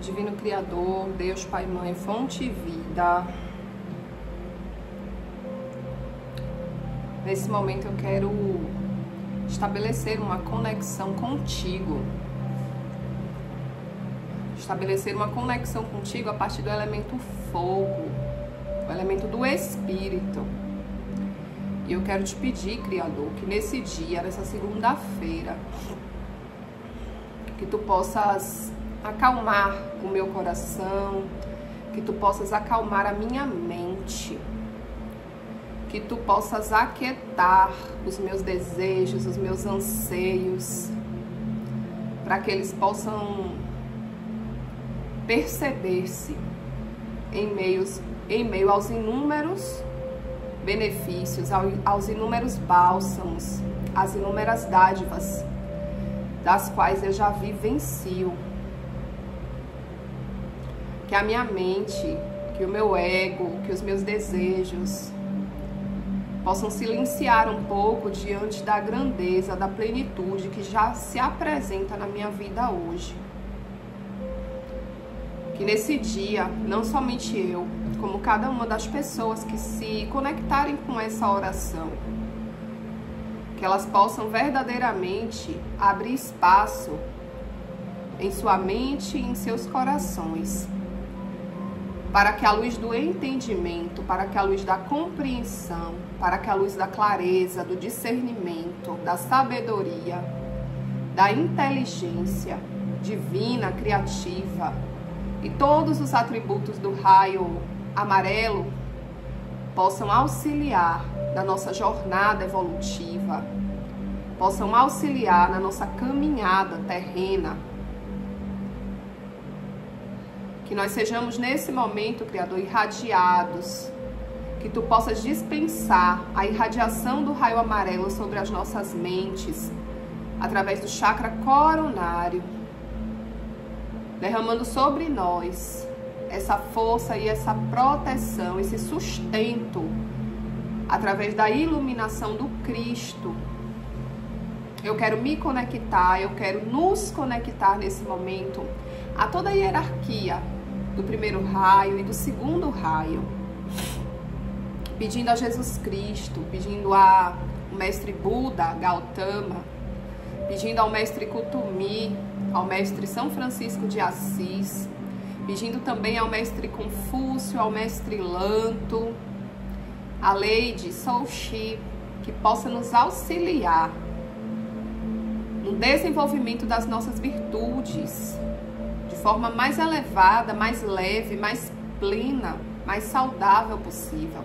Divino Criador, Deus Pai, Mãe, Fonte e Vida. Nesse momento eu quero estabelecer uma conexão contigo. Estabelecer uma conexão contigo a partir do elemento fogo, o elemento do Espírito. E eu quero te pedir, Criador, que nesse dia, nessa segunda-feira, que tu possas acalmar o meu coração, que tu possas acalmar a minha mente, que tu possas aquietar os meus desejos, os meus anseios, para que eles possam perceber-se em meio aos inúmeros benefícios, aos inúmeros bálsamos, às inúmeras dádivas das quais eu já vivencio. Que a minha mente, que o meu ego, que os meus desejos possam silenciar um pouco diante da grandeza, da plenitude que já se apresenta na minha vida hoje. Que nesse dia, não somente eu, como cada uma das pessoas que se conectarem com essa oração, que elas possam verdadeiramente abrir espaço em sua mente e em seus corações, para que a luz do entendimento, para que a luz da compreensão, para que a luz da clareza, do discernimento, da sabedoria, da inteligência divina, criativa e todos os atributos do raio amarelo possam auxiliar na nossa jornada evolutiva, possam auxiliar na nossa caminhada terrena. Que nós sejamos nesse momento, Criador, irradiados, que tu possas dispensar a irradiação do raio amarelo sobre as nossas mentes, através do chakra coronário, derramando sobre nós essa força e essa proteção, esse sustento, através da iluminação do Cristo. Eu quero me conectar, eu quero nos conectar nesse momento a toda a hierarquia do primeiro raio e do segundo raio, pedindo a Jesus Cristo, pedindo ao Mestre Buda, Gautama, pedindo ao Mestre Kutumi, ao Mestre São Francisco de Assis, pedindo também ao Mestre Confúcio, ao Mestre Lanto, a Lady Soulchi, que possa nos auxiliar no desenvolvimento das nossas virtudes, de forma mais elevada, mais leve, mais plena, mais saudável possível,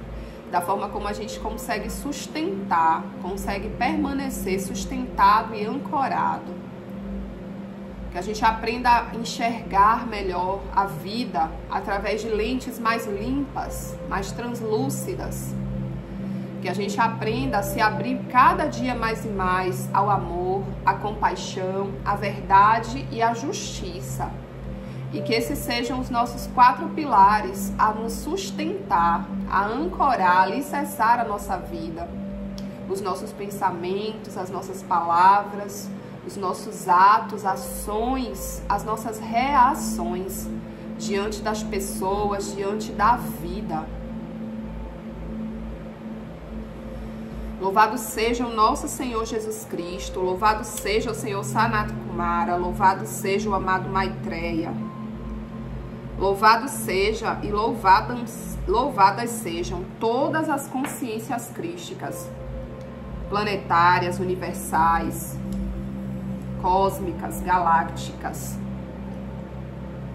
da forma como a gente consegue sustentar, consegue permanecer sustentado e ancorado. Que a gente aprenda a enxergar melhor a vida através de lentes mais limpas, mais translúcidas. Que a gente aprenda a se abrir cada dia mais e mais ao amor, à compaixão, à verdade e à justiça. E que esses sejam os nossos 4 pilares a nos sustentar, a ancorar, a alicerçar a nossa vida. Os nossos pensamentos, as nossas palavras, os nossos atos, ações, as nossas reações diante das pessoas, diante da vida. Louvado seja o nosso Senhor Jesus Cristo, louvado seja o Senhor Sanat Kumara, louvado seja o amado Maitreya. Louvado seja e louvadas sejam todas as consciências crísticas, planetárias, universais, cósmicas, galácticas,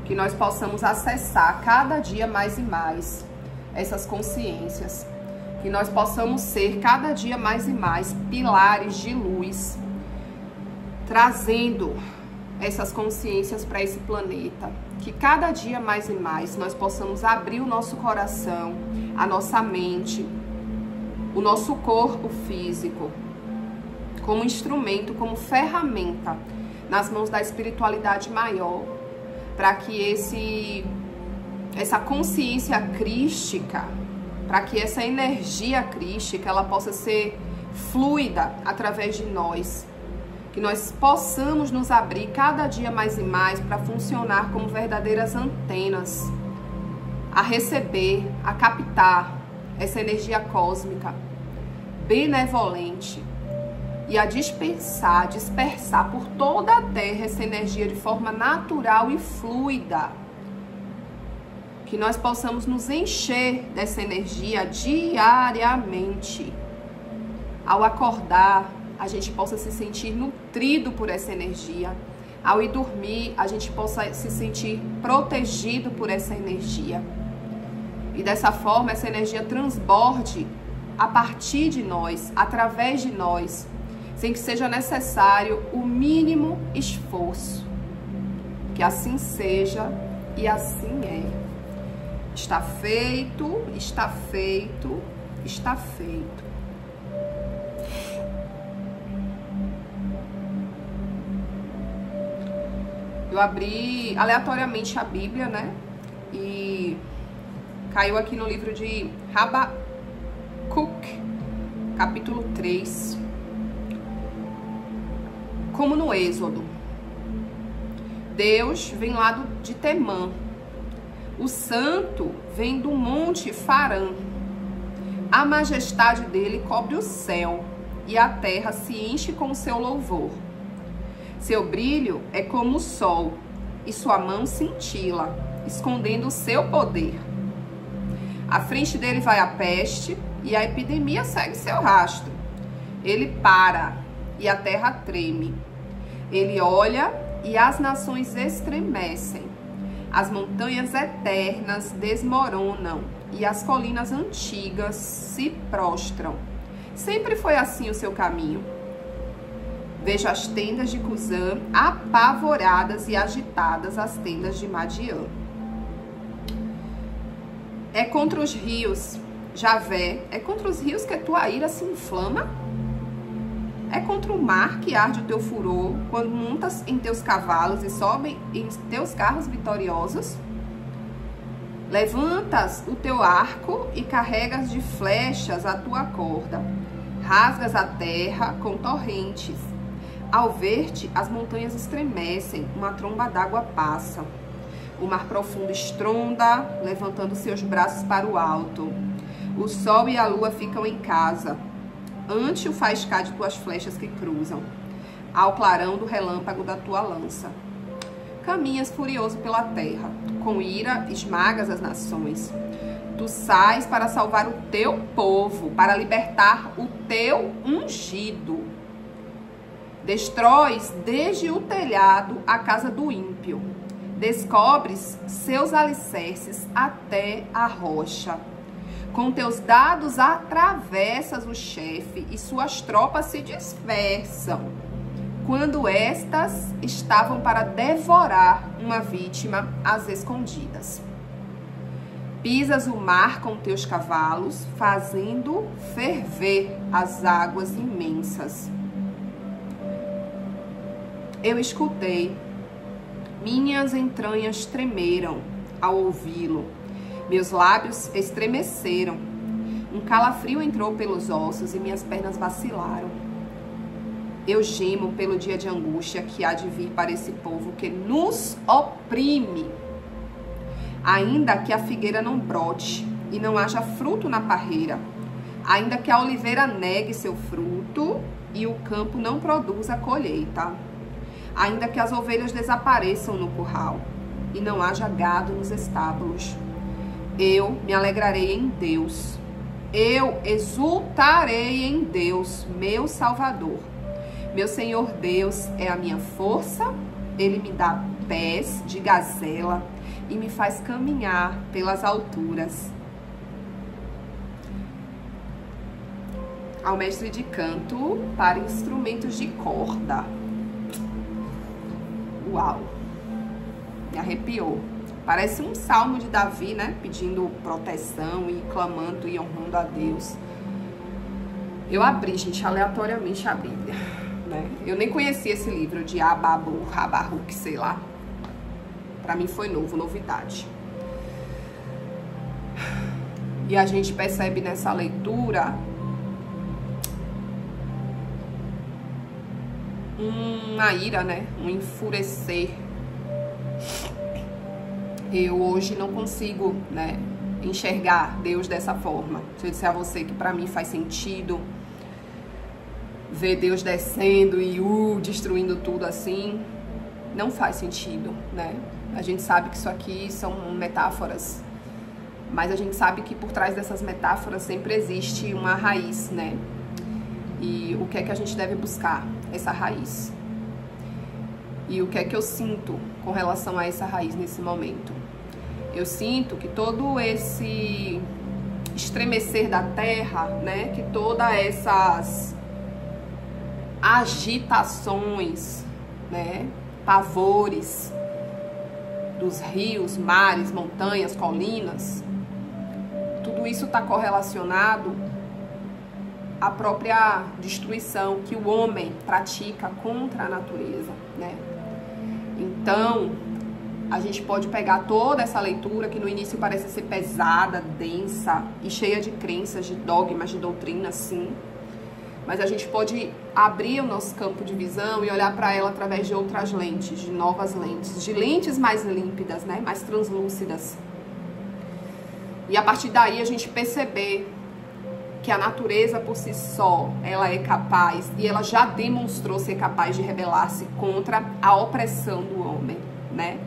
que nós possamos acessar cada dia mais e mais essas consciências, que nós possamos ser cada dia mais e mais pilares de luz, trazendo essas consciências para esse planeta, que cada dia mais e mais nós possamos abrir o nosso coração, a nossa mente, o nosso corpo físico, como instrumento, como ferramenta nas mãos da espiritualidade maior, para que essa consciência crística, para que essa energia crística ela possa ser fluida através de nós, que nós possamos nos abrir cada dia mais e mais para funcionar como verdadeiras antenas, a receber, a captar essa energia cósmica benevolente e a dispersar por toda a Terra essa energia de forma natural e fluida. Que nós possamos nos encher dessa energia diariamente. Ao acordar, a gente possa se sentir nutrido por essa energia. Ao ir dormir, a gente possa se sentir protegido por essa energia. E dessa forma, essa energia transborde a partir de nós, através de nós, sem que seja necessário o mínimo esforço. Que assim seja e assim é. Está feito, está feito, está feito. Eu abri aleatoriamente a Bíblia, né? E caiu aqui no livro de Habacuc, capítulo 3. Como no Êxodo, Deus vem lá de Temã. O santo vem do monte Farã. A majestade dele cobre o céu e a terra se enche com o seu louvor. Seu brilho é como o sol e sua mão cintila, escondendo o seu poder. À frente dele vai a peste e a epidemia segue seu rastro. Ele para e a terra treme. Ele olha e as nações estremecem. As montanhas eternas desmoronam e as colinas antigas se prostram. Sempre foi assim o seu caminho. Vejo as tendas de Cusã apavoradas e agitadas as tendas de Madiã. É contra os rios, Javé, é contra os rios que a tua ira se inflama? É contra o mar que arde o teu furor, quando montas em teus cavalos e sobem em teus carros vitoriosos? Levantas o teu arco e carregas de flechas a tua corda. Rasgas a terra com torrentes. Ao ver-te, as montanhas estremecem, uma tromba d'água passa. O mar profundo estronda, levantando seus braços para o alto. O sol e a lua ficam em casa, ante o faiscar de tuas flechas que cruzam, ao clarão do relâmpago da tua lança. Caminhas furioso pela terra, com ira esmagas as nações. Tu sais para salvar o teu povo, para libertar o teu ungido. Destróis desde o telhado a casa do ímpio. Descobres seus alicerces até a rocha. Com teus dados atravessas o chefe e suas tropas se dispersam. Quando estas estavam para devorar uma vítima às escondidas. Pisas o mar com teus cavalos, fazendo ferver as águas imensas. Eu escutei, minhas entranhas tremeram ao ouvi-lo, meus lábios estremeceram, um calafrio entrou pelos ossos e minhas pernas vacilaram. Eu gemo pelo dia de angústia que há de vir para esse povo que nos oprime. Ainda que a figueira não brote e não haja fruto na parreira, ainda que a oliveira negue seu fruto e o campo não produza colheita, ainda que as ovelhas desapareçam no curral e não haja gado nos estábulos, eu me alegrarei em Deus, eu exultarei em Deus, meu Salvador. Meu Senhor Deus é a minha força, Ele me dá pés de gazela e me faz caminhar pelas alturas. Ao mestre de canto para instrumentos de corda. Uau! Me arrepiou. Parece um salmo de Davi, né? Pedindo proteção e clamando e honrando a Deus. Eu abri, gente, aleatoriamente a Bíblia, né? Eu nem conhecia esse livro de Habacuc, sei lá. Pra mim foi novo, novidade. E a gente percebe nessa leitura uma ira, né? Um enfurecer. Eu hoje não consigo, né, enxergar Deus dessa forma. Se eu disser a você que pra mim faz sentido ver Deus descendo e destruindo tudo assim, não faz sentido, né? A gente sabe que isso aqui são metáforas, mas a gente sabe que por trás dessas metáforas sempre existe uma raiz, né? E o que é que a gente deve buscar? Essa raiz. E o que é que eu sinto com relação a essa raiz nesse momento? Eu sinto que todo esse estremecer da terra, né? Que todas essas agitações, né? Pavores dos rios, mares, montanhas, colinas, tudo isso está correlacionado à própria destruição que o homem pratica contra a natureza, né? Então, a gente pode pegar toda essa leitura que no início parece ser pesada, densa e cheia de crenças, de dogmas, de doutrinas, sim. Mas a gente pode abrir o nosso campo de visão e olhar para ela através de outras lentes, de novas lentes, de lentes mais límpidas, né? Mais translúcidas. E a partir daí a gente perceber que a natureza por si só, ela é capaz, e ela já demonstrou ser capaz de rebelar-se contra a opressão do homem, né?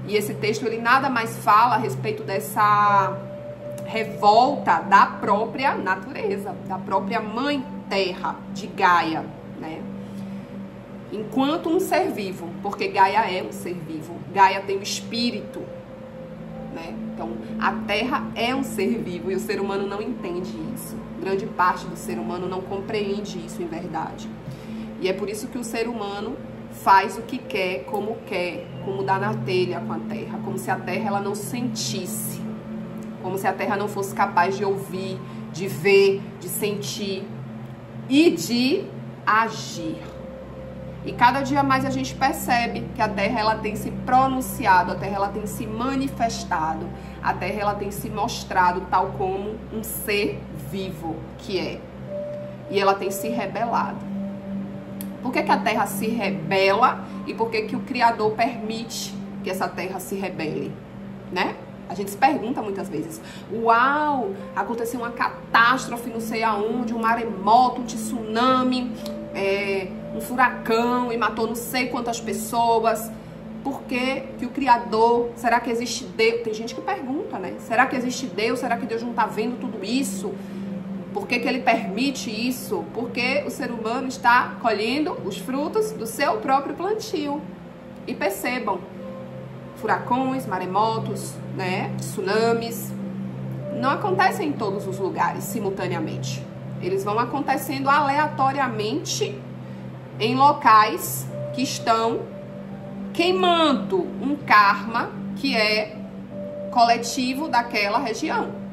E esse texto, ele nada mais fala a respeito dessa revolta da própria natureza, da própria mãe terra, de Gaia, né? Enquanto um ser vivo, porque Gaia é um ser vivo, Gaia tem o espírito, né? Então, a terra é um ser vivo e o ser humano não entende isso. Grande parte do ser humano não compreende isso em verdade. E é por isso que o ser humano faz o que quer, como dá na telha com a terra, como se a terra ela não sentisse, como se a terra não fosse capaz de ouvir, de ver, de sentir e de agir. E cada dia mais a gente percebe que a terra ela tem se pronunciado, a terra ela tem se manifestado, a terra ela tem se mostrado tal como um ser vivo que é. E ela tem se rebelado. Por que a terra se rebela e por que o Criador permite que essa terra se rebele, né? A gente se pergunta muitas vezes, uau, aconteceu uma catástrofe não sei aonde, um maremoto, um tsunami, um furacão e matou não sei quantas pessoas. Por que o Criador, será que existe Deus? Tem gente que pergunta, né? Será que existe Deus? Será que Deus não está vendo tudo isso? Por que Ele permite isso? Porque o ser humano está colhendo os frutos do seu próprio plantio. E percebam, furacões, maremotos, né, tsunamis, não acontecem em todos os lugares simultaneamente. Eles vão acontecendo aleatoriamente em locais que estão queimando um karma que é coletivo daquela região.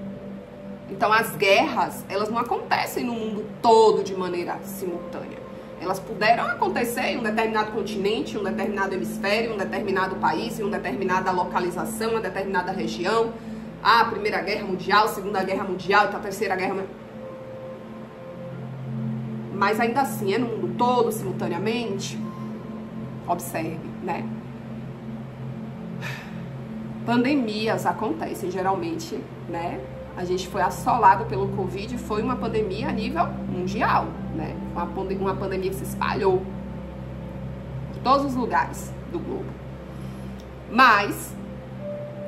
Então as guerras, elas não acontecem no mundo todo de maneira simultânea. Elas puderam acontecer em um determinado continente, em um determinado hemisfério, em um determinado país, em uma determinada localização, em uma determinada região. A Primeira Guerra Mundial, Segunda Guerra Mundial, a Terceira Guerra Mundial. Mas ainda assim, é no mundo todo, simultaneamente. Observe, né? Pandemias acontecem geralmente, né? A gente foi assolado pelo Covid, foi uma pandemia a nível mundial, né? Uma pandemia que se espalhou por todos os lugares do globo. Mas,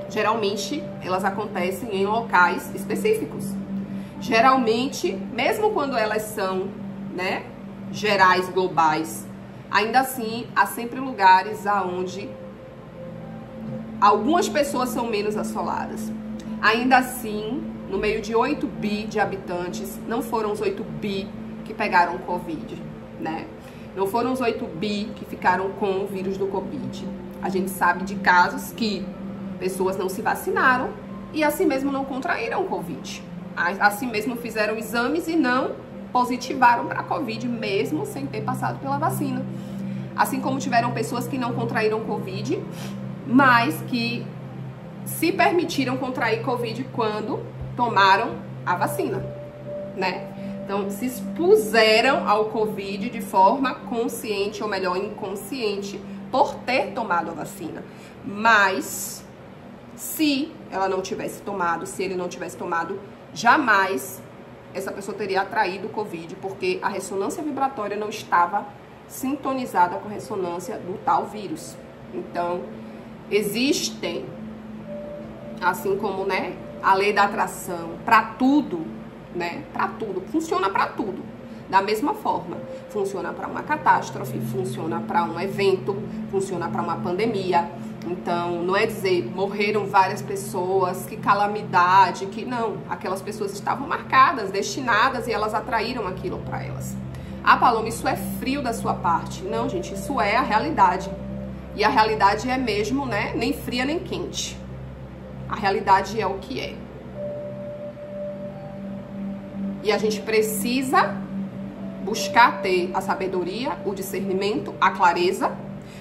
geralmente, elas acontecem em locais específicos. Geralmente, mesmo quando elas são, né, gerais, globais, ainda assim, há sempre lugares aonde algumas pessoas são menos assoladas. Ainda assim, no meio de 8 bi de habitantes, não foram os 8 bi que pegaram Covid, né? Não foram os 8 bi que ficaram com o vírus do Covid. A gente sabe de casos que pessoas não se vacinaram e assim mesmo não contraíram Covid. Assim mesmo fizeram exames e não positivaram para Covid, mesmo sem ter passado pela vacina. Assim como tiveram pessoas que não contraíram Covid, mas que se permitiram contrair Covid quando tomaram a vacina, né? Então, se expuseram ao Covid de forma consciente, ou melhor, inconsciente, por ter tomado a vacina. Mas, se ela não tivesse tomado, se ele não tivesse tomado, jamais essa pessoa teria atraído o Covid, porque a ressonância vibratória não estava sintonizada com a ressonância do tal vírus. Então, existem, assim como, né, a lei da atração, para tudo, né, para tudo, funciona para tudo. Da mesma forma, funciona para uma catástrofe, funciona para um evento, funciona para uma pandemia. Então, não é dizer, morreram várias pessoas, que calamidade, que não. Aquelas pessoas estavam marcadas, destinadas, e elas atraíram aquilo para elas. Ah, Paloma, isso é frio da sua parte. Não, gente, isso é a realidade. E a realidade é mesmo, né, nem fria nem quente. A realidade é o que é. E a gente precisa buscar ter a sabedoria, o discernimento, a clareza,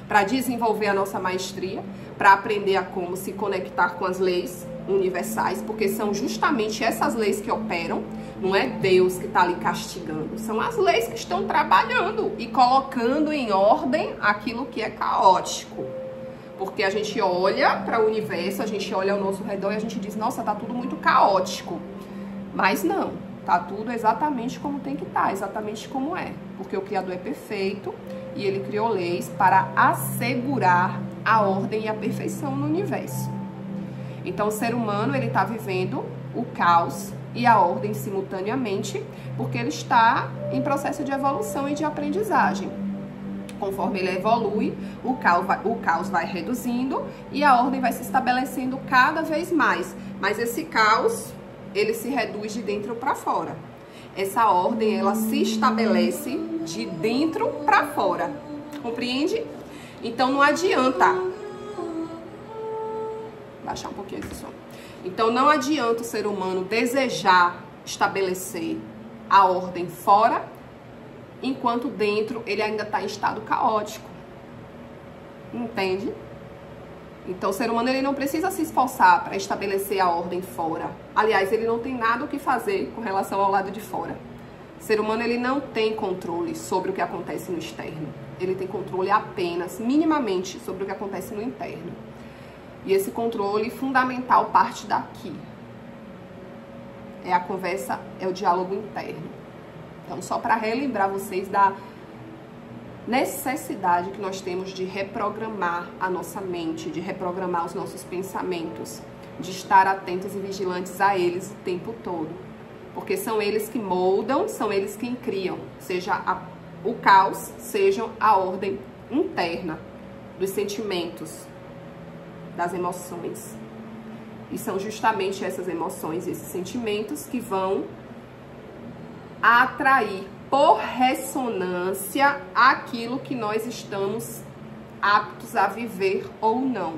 para desenvolver a nossa maestria, para aprender a como se conectar com as leis universais, porque são justamente essas leis que operam, não é Deus que está ali castigando, são as leis que estão trabalhando e colocando em ordem aquilo que é caótico. Porque a gente olha para o universo, a gente olha ao nosso redor e a gente diz, nossa, tá tudo muito caótico. Mas não, tá tudo exatamente como tem que estar, exatamente como é. Porque o Criador é perfeito e ele criou leis para assegurar a ordem e a perfeição no universo. Então o ser humano, ele tá vivendo o caos e a ordem simultaneamente, porque ele está em processo de evolução e de aprendizagem. Conforme ele evolui, o caos vai reduzindo e a ordem vai se estabelecendo cada vez mais. Mas esse caos, ele se reduz de dentro para fora. Essa ordem, ela se estabelece de dentro para fora. Compreende? Então não adianta. Baixar um pouquinho esse som. Então não adianta o ser humano desejar estabelecer a ordem fora, enquanto dentro ele ainda está em estado caótico. Entende? Então o ser humano, ele não precisa se esforçar para estabelecer a ordem fora. Aliás, ele não tem nada o que fazer com relação ao lado de fora. O ser humano, ele não tem controle sobre o que acontece no externo. Ele tem controle apenas, minimamente, sobre o que acontece no interno. E esse controle fundamental parte daqui. É a conversa, é o diálogo interno. Então, só para relembrar vocês da necessidade que nós temos de reprogramar a nossa mente, de reprogramar os nossos pensamentos, de estar atentos e vigilantes a eles o tempo todo. Porque são eles que moldam, são eles que criam, seja o caos, seja a ordem interna dos sentimentos, das emoções. E são justamente essas emoções, esses sentimentos que vão atrair por ressonância aquilo que nós estamos aptos a viver ou não.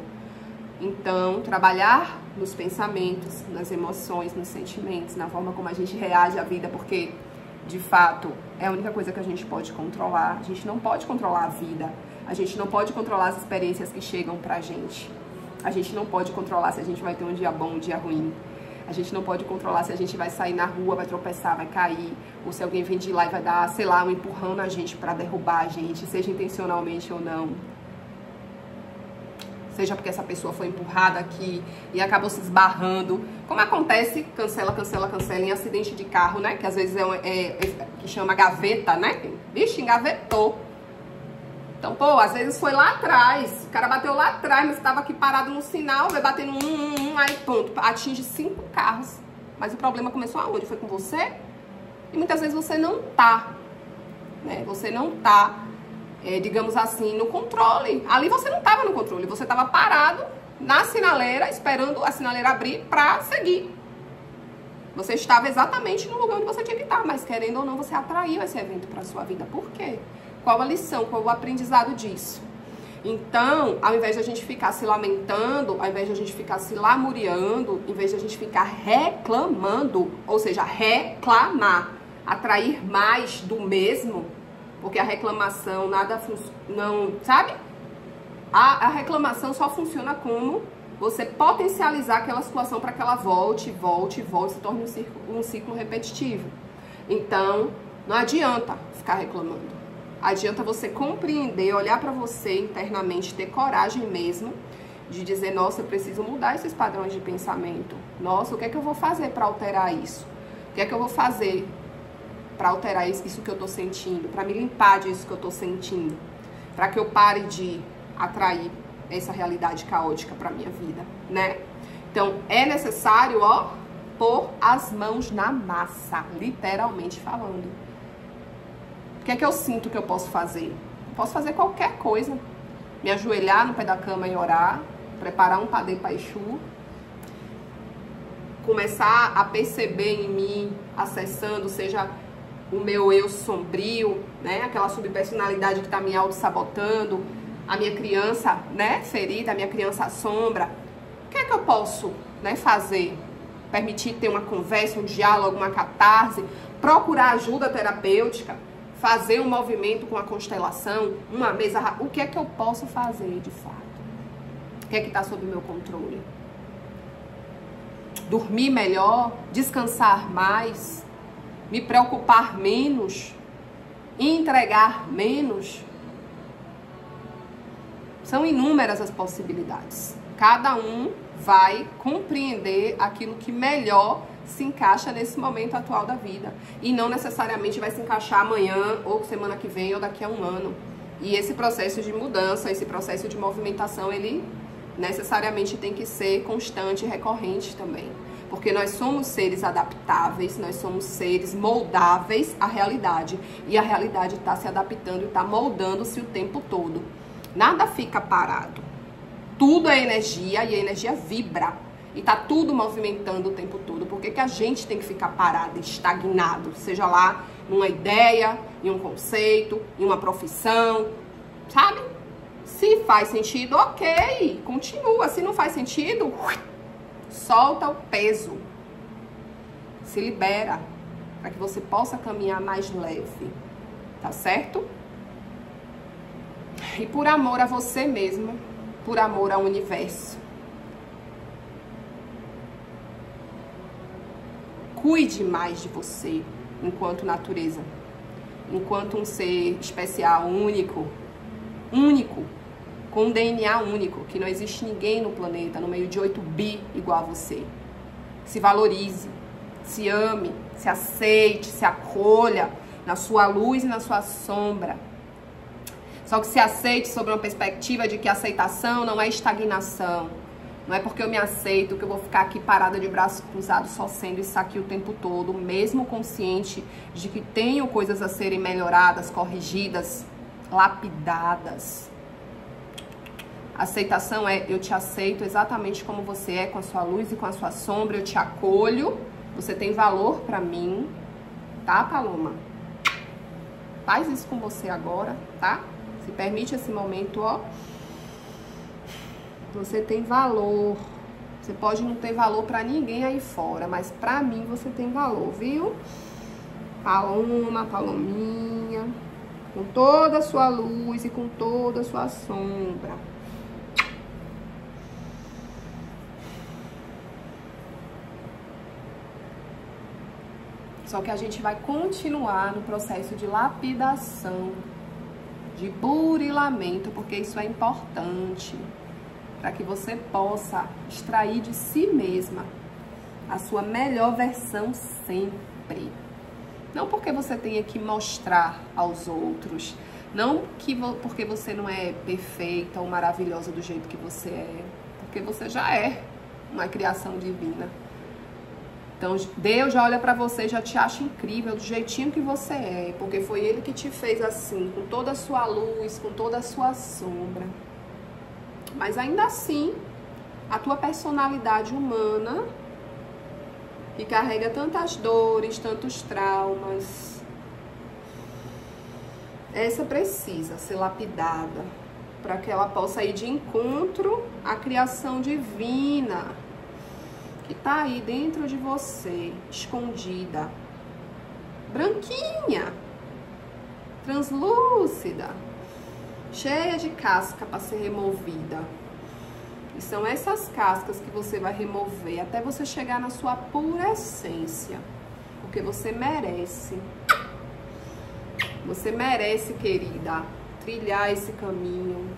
Então, trabalhar nos pensamentos, nas emoções, nos sentimentos, na forma como a gente reage à vida, porque, de fato, é a única coisa que a gente pode controlar. A gente não pode controlar a vida. A gente não pode controlar as experiências que chegam pra gente. A gente não pode controlar se a gente vai ter um dia bom, um dia ruim. A gente não pode controlar se a gente vai sair na rua, vai tropeçar, vai cair, ou se alguém vem de lá e vai dar, sei lá, um empurrão na gente pra derrubar a gente, seja intencionalmente ou não. Seja porque essa pessoa foi empurrada aqui e acabou se esbarrando. Como acontece, cancela em acidente de carro, né? Que às vezes que chama gaveta, né? Vixe, engavetou. Então, pô, às vezes foi lá atrás, o cara bateu lá atrás, mas estava aqui parado no sinal, vai batendo aí ponto, atinge 5 carros. Mas o problema começou aonde? Foi com você? E muitas vezes você não tá, né? Você não tá, digamos assim, no controle. Ali você não tava no controle, você tava parado na sinaleira, esperando a sinaleira abrir pra seguir. Você estava exatamente no lugar onde você tinha que estar, mas querendo ou não, você atraiu esse evento pra sua vida. Por quê? Qual a lição, qual o aprendizado disso? Então, ao invés de a gente ficar se lamentando, ao invés de a gente ficar se lamuriando, ao invés de a gente ficar reclamando, ou seja, reclamar, atrair mais do mesmo, porque a reclamação não, sabe? A reclamação só funciona como você potencializar aquela situação para que ela volte, se torne um ciclo repetitivo. Então, não adianta ficar reclamando. Adianta você compreender, olhar para você internamente, ter coragem mesmo de dizer, nossa, eu preciso mudar esses padrões de pensamento. Nossa, o que é que eu vou fazer para alterar isso? O que é que eu vou fazer para alterar isso que eu tô sentindo? Para me limpar disso que eu tô sentindo? Para que eu pare de atrair essa realidade caótica para minha vida, né? Então, é necessário, ó, pôr as mãos na massa, literalmente falando. O que é que eu sinto que eu posso fazer? Eu posso fazer qualquer coisa. Me ajoelhar no pé da cama e orar, preparar um padê para Exu, começar a perceber em mim, acessando, seja o meu eu sombrio, né? Aquela subpersonalidade que está me auto-sabotando, a minha criança, né, ferida, a minha criança sombra. O que é que eu posso, né, fazer? Permitir ter uma conversa, um diálogo, uma catarse, procurar ajuda terapêutica, fazer um movimento com a constelação, uma mesa. O que é que eu posso fazer de fato? O que é que está sob o meu controle? Dormir melhor, descansar mais, me preocupar menos, entregar menos. São inúmeras as possibilidades. Cada um vai compreender aquilo que melhor se encaixa nesse momento atual da vida. E não necessariamente vai se encaixar amanhã, ou semana que vem, ou daqui a um ano. E esse processo de mudança, esse processo de movimentação, ele necessariamente tem que ser constante e recorrente também. Porque nós somos seres adaptáveis, nós somos seres moldáveis à realidade. E a realidade está se adaptando e está moldando-se o tempo todo. Nada fica parado. Tudo é energia e a energia vibra. E tá tudo movimentando o tempo todo. Por que que a gente tem que ficar parado, estagnado? Seja lá numa ideia, em um conceito, em uma profissão, sabe? Se faz sentido, ok, continua. Se não faz sentido, solta o peso. Se libera, para que você possa caminhar mais leve. Tá certo? E por amor a você mesmo, por amor ao universo, cuide mais de você enquanto natureza, enquanto um ser especial, único, com um DNA único, que não existe ninguém no planeta, no meio de 8 bi igual a você. Se valorize, se ame, se aceite, se acolha na sua luz e na sua sombra. Só que se aceite sob uma perspectiva de que aceitação não é estagnação. Não é porque eu me aceito que eu vou ficar aqui parada de braços cruzados só sendo isso aqui o tempo todo, mesmo consciente de que tenho coisas a serem melhoradas, corrigidas, lapidadas. Aceitação é eu te aceito exatamente como você é, com a sua luz e com a sua sombra, eu te acolho, você tem valor pra mim, tá, Paloma? Faz isso com você agora, tá? Se permite esse momento, ó. Você tem valor. Você pode não ter valor pra ninguém aí fora, mas pra mim você tem valor, viu? Paloma, Palominha, com toda a sua luz e com toda a sua sombra. Só que a gente vai continuar no processo de lapidação, de burilamento, porque isso é importante para que você possa extrair de si mesma a sua melhor versão sempre. Não porque você tenha que mostrar aos outros, não porque você não é perfeita ou maravilhosa do jeito que você é, porque você já é uma criação divina. Então, Deus já olha pra você e já te acha incrível do jeitinho que você é, porque foi Ele que te fez assim, com toda a sua luz, com toda a sua sombra. Mas ainda assim, a tua personalidade humana, que carrega tantas dores, tantos traumas, essa precisa ser lapidada, para que ela possa ir de encontro à criação divina, que tá aí dentro de você, escondida, branquinha, translúcida, cheia de casca para ser removida. E são essas cascas que você vai remover até você chegar na sua pura essência. porque você merece. Você merece, querida, trilhar esse caminho.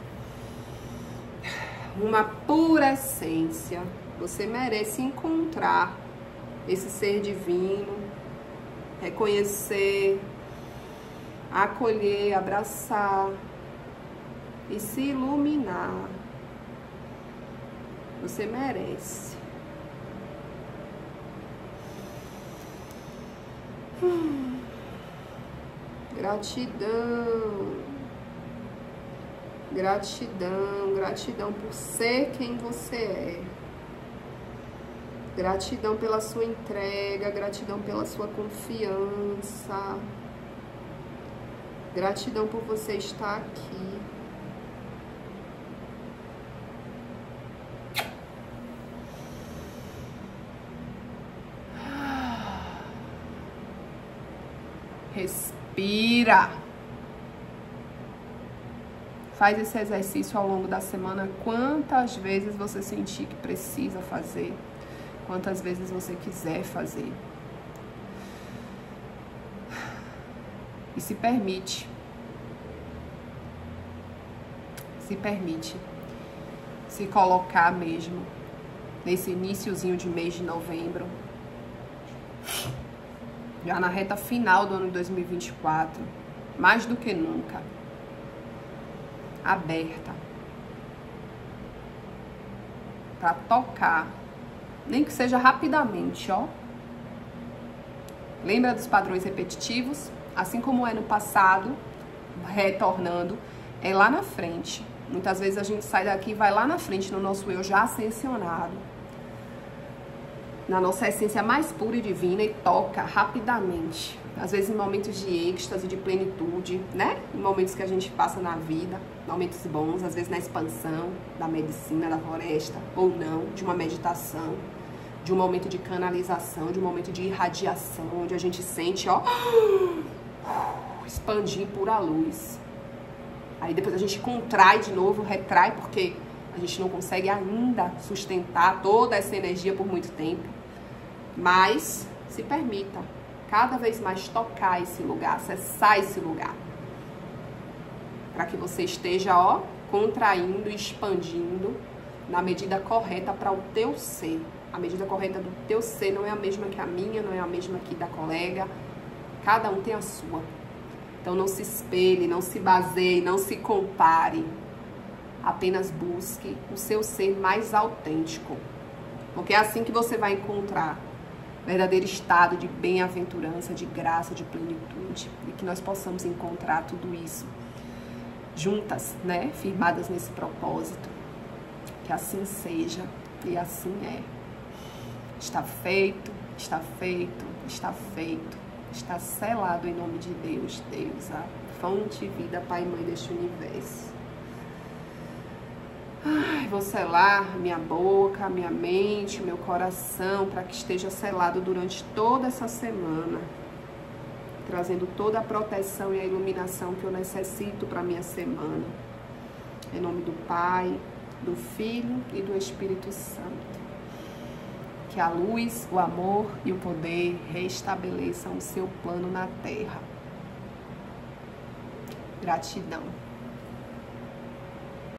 Uma pura essência. Você merece encontrar esse ser divino, reconhecer, acolher, abraçar e se iluminar. Você merece. Gratidão. Gratidão, gratidão por ser quem você é. Gratidão pela sua entrega, gratidão pela sua confiança. Gratidão por você estar aqui. Respira. Faz esse exercício ao longo da semana quantas vezes você sentir que precisa fazer, quantas vezes você quiser fazer. E se permite. Se permite se colocar mesmo nesse iniciozinho de mês de novembro, já na reta final do ano de 2024, mais do que nunca, aberta para tocar, nem que seja rapidamente, ó. Lembra dos padrões repetitivos? Assim como é no passado, retornando, é lá na frente. Muitas vezes a gente sai daqui e vai lá na frente no nosso eu já ascensionado, na nossa essência mais pura e divina, e toca rapidamente. Às vezes em momentos de êxtase, de plenitude, né? Em momentos que a gente passa na vida, momentos bons, às vezes na expansão da medicina, da floresta, ou não, de uma meditação, de um momento de canalização, de um momento de irradiação, onde a gente sente, ó, expandir pura luz. Aí depois a gente contrai de novo, retrai, porque a gente não consegue ainda sustentar toda essa energia por muito tempo. Mas se permita cada vez mais tocar esse lugar, acessar esse lugar, para que você esteja, ó, contraindo e expandindo na medida correta para o teu ser. A medida correta do teu ser não é a mesma que a minha, não é a mesma que da colega. Cada um tem a sua. Então não se espelhe, não se baseie, não se compare. Apenas busque o seu ser mais autêntico. Porque é assim que você vai encontrar verdadeiro estado de bem-aventurança, de graça, de plenitude. E que nós possamos encontrar tudo isso juntas, né? Firmadas nesse propósito. Que assim seja e assim é. Está feito, está feito, está feito. Está selado em nome de Deus, Deus, a fonte, vida, Pai e Mãe deste universo. Ai, vou selar minha boca, minha mente, meu coração, para que esteja selado durante toda essa semana, trazendo toda a proteção e a iluminação que eu necessito para minha semana. Em nome do Pai, do Filho e do Espírito Santo. Que a luz, o amor e o poder restabeleçam o seu plano na Terra. Gratidão.